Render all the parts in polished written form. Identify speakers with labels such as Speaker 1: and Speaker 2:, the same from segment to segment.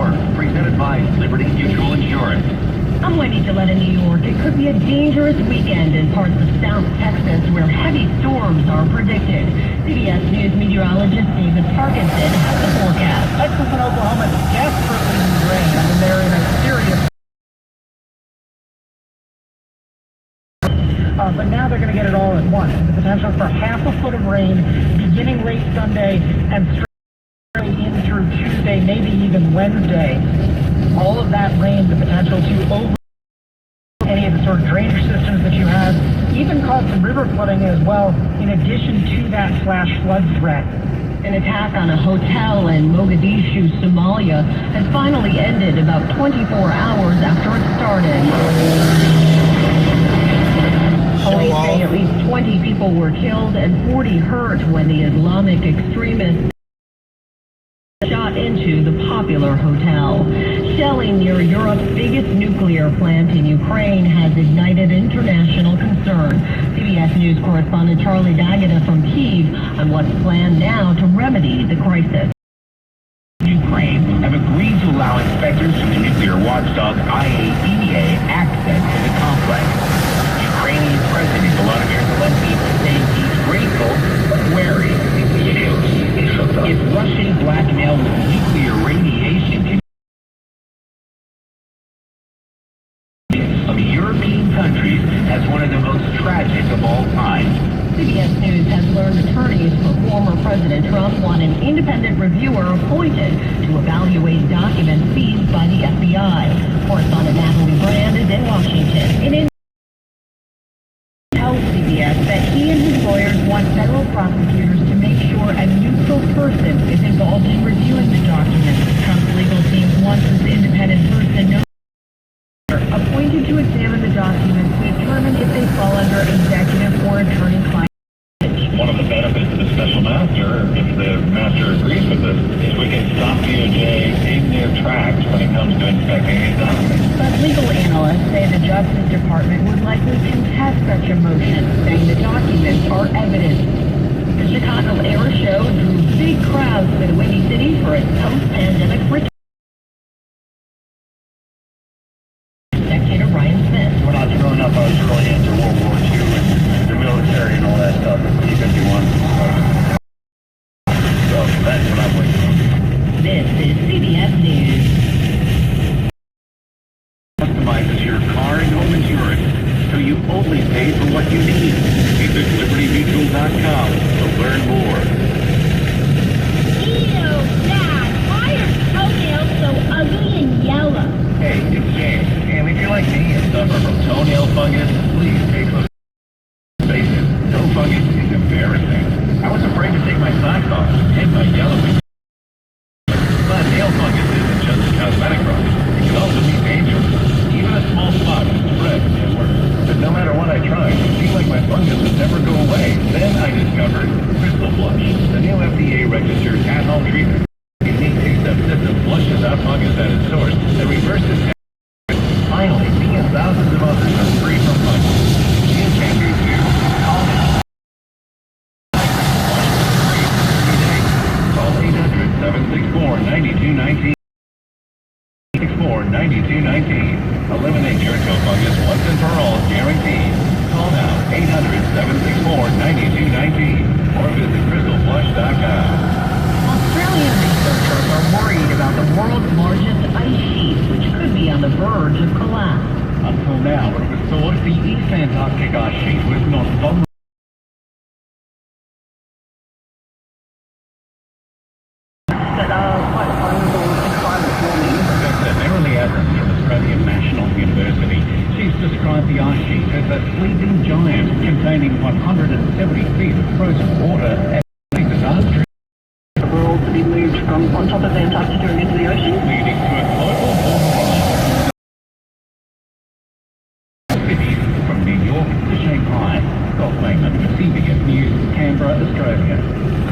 Speaker 1: Hour, presented by Liberty Mutual Insurance.
Speaker 2: I'm Wendy Gillette in New York. It could be a dangerous weekend in parts of South Texas where heavy storms are predicted. CBS News meteorologist David Parkinson has the forecast.
Speaker 3: Texas and Oklahoma desperately need rain. I mean, they're in a serious... but now they're going to get it all at once. The potential for half a foot of rain beginning late Sunday and straight in through Tuesday, maybe even Wednesday. All of that rain, the potential to over any of the sort of drainage systems that you have, even cause some river flooding as well, in addition to that flash flood threat.
Speaker 2: An attack on a hotel in Mogadishu, Somalia, has finally ended about 24 hours after it started. Police say at least 20 people were killed and 40 hurt when the Islamic extremists shot into the popular hotel. Shelling near Europe's biggest nuclear plant in Ukraine has ignited international concern. CBS News correspondent Charlie D'Agata from Kyiv on what's planned now to remedy the crisis.
Speaker 1: Ukraine have agreed to allow inspectors from the nuclear watchdog IAEA access to the complex. Ukrainian President Volodymyr Zelensky saying he's grateful but wary. If Russian blackmail with nuclear radiation of European countries as one of the most tragic of all time.
Speaker 2: CBS News has learned attorneys for former President Trump want an independent reviewer appointed to evaluate documents seized by the FBI. Correspondent Natalie Brand is in Washington. Tells CBS that he and his lawyers want federal prosecutors to make sure a neutral person is involved in reviewing the documents. Trump's legal team wants this independent person appointed to examine the documents to determine if they fall under executive or attorney-client.
Speaker 1: One of the benefits of the special master, if the master agrees with us, is we can stop DOJ in their tracks when it comes to inspecting these documents.
Speaker 2: But legal analysts say the Justice Department would likely contest such a motion, saying the documents are evidence. The Chicago Air Show drew big crowds to the Windy City for its post-pandemic return. Spectator Ryan Smith.
Speaker 1: When I was growing up, I was really into World War II and the military and all that stuff. So that's what I'm waiting for.
Speaker 2: This is CBS News.
Speaker 1: Customizes your car and home insurance, so you only pay for what you need. Visit libertymutual.com to learn more.
Speaker 4: Ew, Dad, why are toenails so ugly and yellow?
Speaker 1: Hey, it's James. And if you're like me and suffer from toenail fungus, please pay close attention. Toe fungus is embarrassing. I was afraid to take my socks off and my yellowing. But nail fungus isn't just a cosmetic problem. It can also be dangerous. Even a small spot can spread and worse. But no matter what I tried, it seemed like my fungus would never go away. Then I discovered Crystal Flush, the new FDA-registered at-home treatment. The unique two-step system flushes out fungus at its source and reverses it. Finally, me and thousands of others are free from fungus. You can be too. Call now. Call 800-764-9219. 9219. Eliminate your toe fungus once and for all, guaranteed. Call now, 800-764-9219, or visit crystalflush.com.
Speaker 2: Australian researchers are worried about the world's largest ice sheet, which could be on the verge of collapse.
Speaker 1: Until now, it was thought the East Antarctic ice sheet was not vulnerable. She's described the ice sheet as a sleeping giant containing 170 feet of frozen water and a disaster.
Speaker 2: The world to be moved from on top of Antarctica and into the ocean,
Speaker 1: Leading to a global warming. Cities from New York to Shanghai. Scott Langman with CBS News, Canberra, Australia.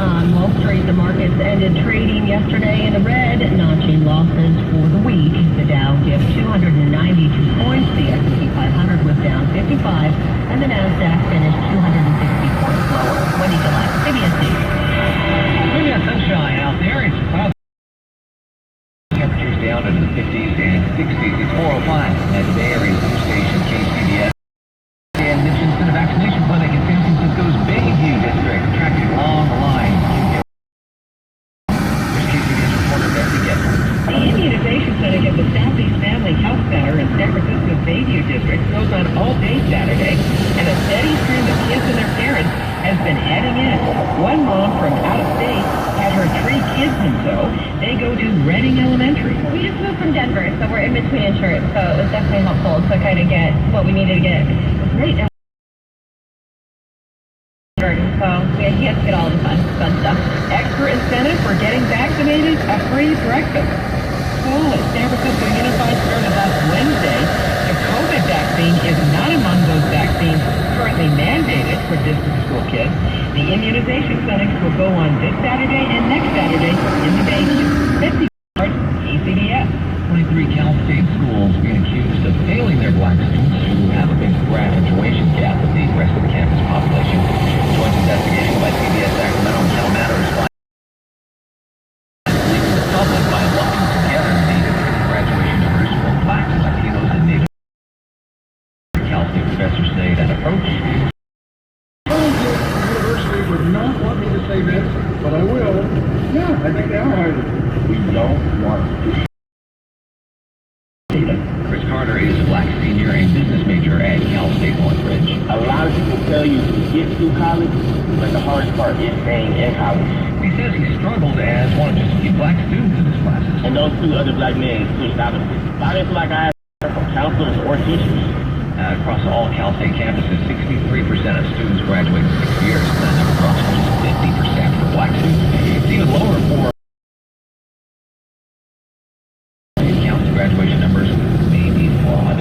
Speaker 2: On Wall Street, the markets ended trading yesterday in the red, notching losses for the week. The Dow dipped 292 points, the S&P 500 was down 55, and the Nasdaq finished 260 points lower. Wendy Gillette, CBS News.
Speaker 1: We got sunshine out there. It's cloudy. Temperatures down to
Speaker 2: And so they go to Reading Elementary.
Speaker 5: We just moved from Denver, so we're in between insurance, so it was definitely helpful to kind of get what we needed to get. It's great. So he has to get all the fun stuff.
Speaker 2: Extra incentive for getting vaccinated, a free breakfast. School at San Francisco Unified started last Wednesday. The COVID vaccine is not among those vaccines currently mandated for distance school kids. The immunization clinics will go on this Saturday and next Saturday in the Bay. KCBS.
Speaker 6: 23 Cal State schools being accused of failing their black students who have a big graduation gap with the rest of the campus population. Joint investigation by CBS Sacramento and Cal Matters leading the public by lumping together the graduation numbers for blacks, Latinos, and Native. Cal State professors say that approach.
Speaker 7: The university would not want me to say this, but I will. Yeah, I think they are hiding. We don't want to.
Speaker 6: Chris Carter is a black senior and business major at Cal State Northridge.
Speaker 1: A lot of people tell you to get through college, but the hardest part is staying in college.
Speaker 6: He says he struggled as one of just a few black students in his classes.
Speaker 1: And those two other black men pushed out of it. I didn't feel like I had from counselors or teachers.
Speaker 6: Across all Cal State campuses, 63% of students graduate in 6 years. That number drops to just 50% for black students. It's even lower for graduation numbers may be flawed.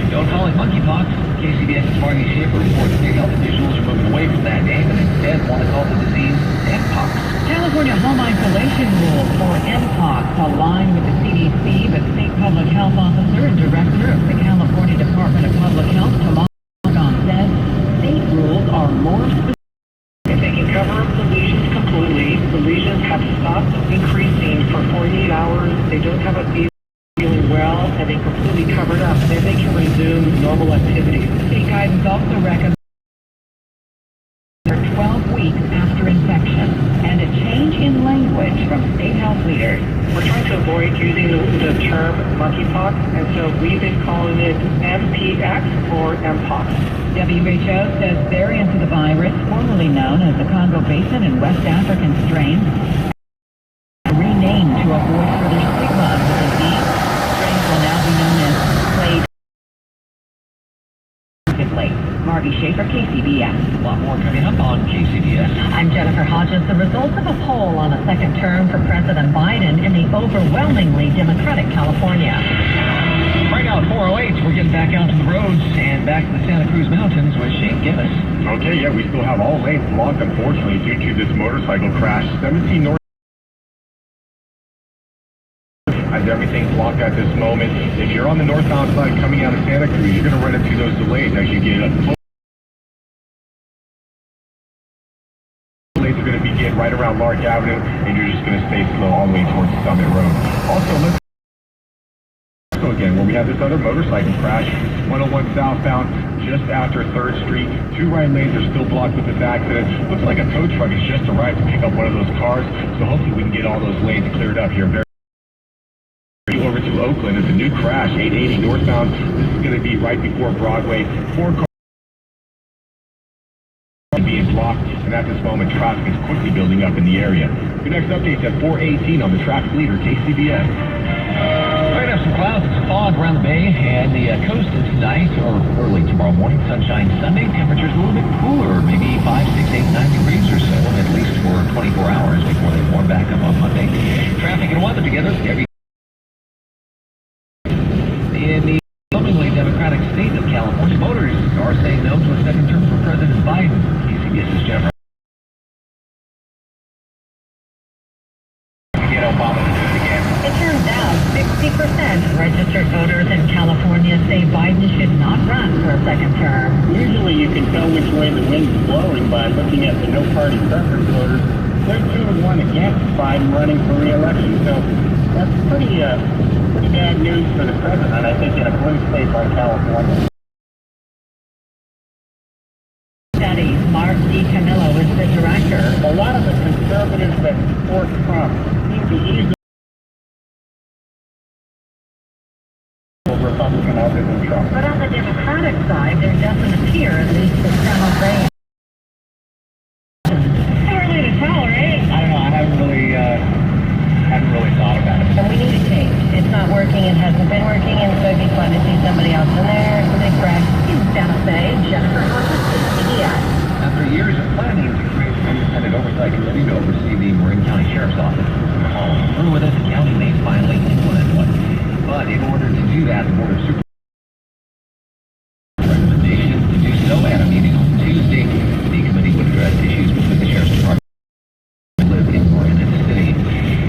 Speaker 6: Don't call it monkeypox. KCBS's Margie Schaefer reports state health officials are moving away from that name and instead want to call the disease Mpox.
Speaker 2: California home isolation rules for Mpox align with the CDC, but State Public Health Officer and Director of the California Department of Public Health, Tomas says state rules are more specific.
Speaker 3: If they can cover up the lesions completely, the lesions have stopped increasing for 48 hours, they don't have a feeling well, and they completely covered up, then they can resume normal activities.
Speaker 2: State guidance also recommends 12 weeks after infection and a change in language from state health leaders.
Speaker 3: We're trying to avoid using the term monkeypox, and so we've been calling it MPX or Mpox.
Speaker 2: WHO says variants of the virus, formerly known as the Congo Basin and West African strains, are renamed to avoid further stigma of the disease. Strains will now be known as clade. Margie Schaefer, KCBS.
Speaker 6: A lot more coming up on KCBS.
Speaker 2: I'm Jennifer Hodges. The results of a poll on a second term for President Biden in the overwhelmingly Democratic California.
Speaker 6: Right now at 4:08, we're getting back out to the roads and back to the Santa Cruz Mountains with Shane Gibas.
Speaker 8: Okay, yeah, we still have all lanes blocked, unfortunately, due to this motorcycle crash. 17 North has everything blocked at this moment. If you're on the northbound side coming out of Santa Cruz, you're going to run into those delays as you get up. Delays are going to begin right around Lark Avenue, and you're just going to stay slow all the way towards Summit Road. Also, let's go again where we have this other motorcycle crash, 101 southbound, just after 3rd Street. 2 right lanes are still blocked with this accident. Looks like a tow truck has just arrived to pick up one of those cars, so hopefully we can get all those lanes cleared up here very over to Oakland. It's a new crash, 880 northbound. This is going to be right before Broadway. 4 cars being blocked, and at this moment, traffic is quickly building up in the area. Your next update is at 4:18 on the traffic leader, KCBS.
Speaker 6: We're going to have some clouds and some fog around the bay and the coast tonight or early tomorrow morning. Sunshine Sunday. Temperatures a little bit cooler, maybe 5, 6, 8, 9 degrees or so, at least for 24 hours before they warm back up on Monday. Traffic and weather together every in the overwhelmingly Democratic state of California. Voters are saying no to a second term for President Biden. KCBS's Jennifer. Get Obama to do it again.
Speaker 2: It turns out 60% registered voters in California say Biden should not run for a second term.
Speaker 1: Usually you can tell which way the wind is blowing by looking at the no-party preference voters. They're 2-1 against Biden running for re-election, so that's pretty bad news for the president, I think, in a blue state like California.
Speaker 2: Studies, Mark DiCamillo is the director.
Speaker 1: A lot of the conservatives that support Trump seem to easily Republican other than Trump.
Speaker 2: But on the Democratic side, there doesn't appear, at least for Donald Trump. Too early to tell, right?
Speaker 6: I don't know. I haven't really you to oversee the Marin County Sheriff's Office. Through with it, the county may finally implement one. But in order to do that, the Board of Supervisors recommendations to do so at a meeting on Tuesday. The committee would address issues between the Sheriff's Department and live in Marin and the city.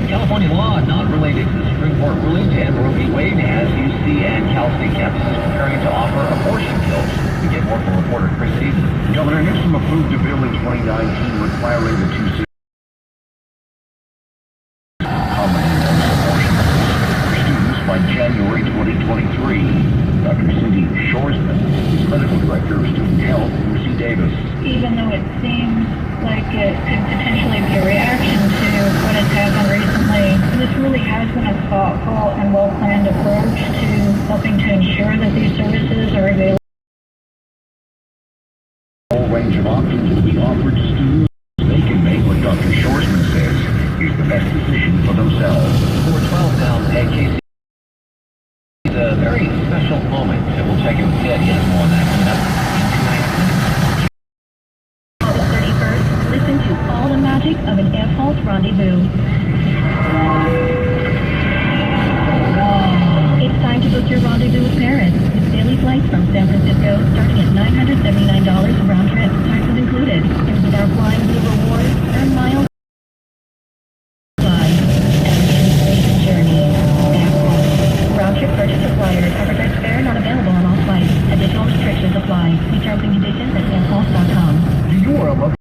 Speaker 6: California law not related to the Supreme Court ruling to end Roe v. Wade has UC and Cal State campuses preparing to offer abortion pills. We get more from reporter Chris Stevens.
Speaker 7: Governor Newsom approved a bill in 2019 requiring the two cities by January 2023. Dr. Cindy Shoresman is Clinical Director of Student Health at UC Davis.
Speaker 4: Even though it seems like it could potentially be a reaction to what has happened recently, this really has been a thoughtful and well-planned approach to helping to ensure that these services are available.
Speaker 7: A whole range of options will be offered to students. They can make what Dr. Shoresman says is the best decision for themselves.
Speaker 6: 412 now at KC. It's a very special moment, and we'll check in with Ted. He has more on that coming up in 2 nights.
Speaker 4: August 31st, listen to all the magic of an impulse rendezvous. It's time to book your rendezvous with Paris. With daily flights from San Francisco starting at $979 round trip, taxes included. And with our Flying Blue rewards, earn miles. Fly. Every journey. Round trip purchase required. Advertised fare not available on all flights. Additional restrictions apply. See terms and conditions at impulse.com.
Speaker 7: Do you or a loved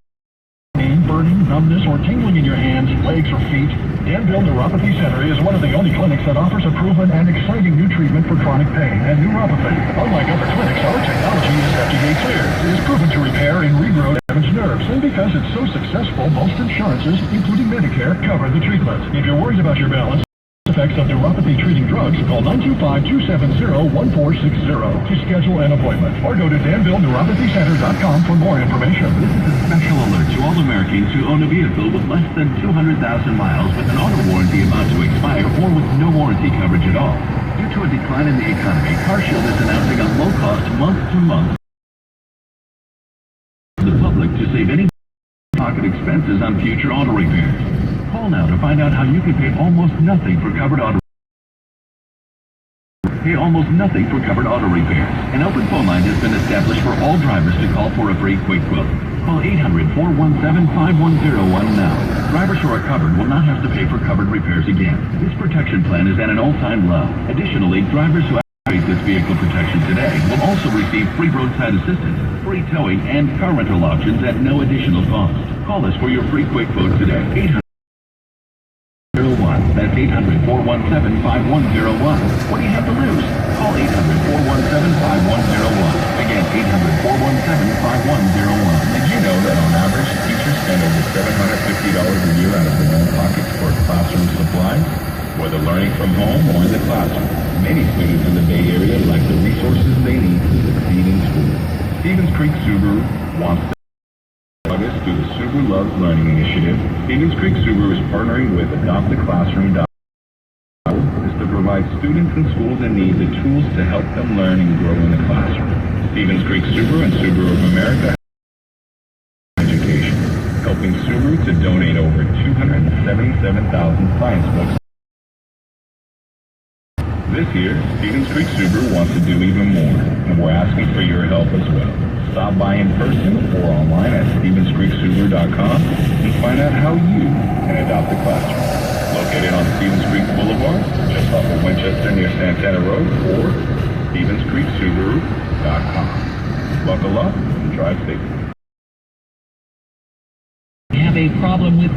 Speaker 7: pain, burning, numbness, or tingling in your hands, legs, or feet? Danville Neuropathy Center is one of the only clinics that offers a proven and exciting new treatment for chronic pain and neuropathy. Unlike other clinics, our technology is FDA cleared. It is proven to repair and regrow damaged nerves, and because it's so successful, most insurances, including Medicare, cover the treatment. If you're worried about your balance, effects of neuropathy treating drugs, call 925-270-1460 to schedule an appointment, or go to DanvilleNeuropathyCenter.com for more information.
Speaker 1: This is a special alert to all Americans who own a vehicle with less than 200,000 miles with an auto warranty about to expire or with no warranty coverage at all. Due to a decline in the economy, CarShield is announcing a low-cost month-to-month for the public to save any pocket expenses on future auto repairs. Call now to find out how you can pay almost nothing for covered auto repairs. An open phone line has been established for all drivers to call for a free quick quote. Call 800-417-5101 now. Drivers who are covered will not have to pay for covered repairs again. This protection plan is at an all-time low. Additionally, drivers who activate this vehicle protection today will also receive free roadside assistance, free towing, and car rental options at no additional cost. Call us for your free quick quote today. 800-01. That's 800-417-5101. What do you have to lose? Call 800-417-5101. Again, 800-417-5101.
Speaker 8: Did you know that on average, teachers spend over $750 a year out of their own pockets for classroom supplies? Whether learning from home or in the classroom, many students in the Bay Area lack the resources they need to succeed in school. Stevens Creek Subaru wants to through the Subaru Loves Learning Initiative. Stevens Creek Subaru is partnering with AdoptAClassroom.org is to provide students and schools in need the tools to help them learn and grow in the classroom. Stevens Creek Subaru and Subaru of America education, helping Subaru to donate over 277,000 science books. This year, Stevens Creek Subaru wants to do even more, and we're asking for your help as well. Stop by in person or online at StevensCreekSubaru.com and find out how you can adopt a classroom. Located on Stevens Creek Boulevard, just off of Winchester near Santana Road, or StevensCreekSubaru.com. Buckle up and drive safely.
Speaker 6: We have a problem with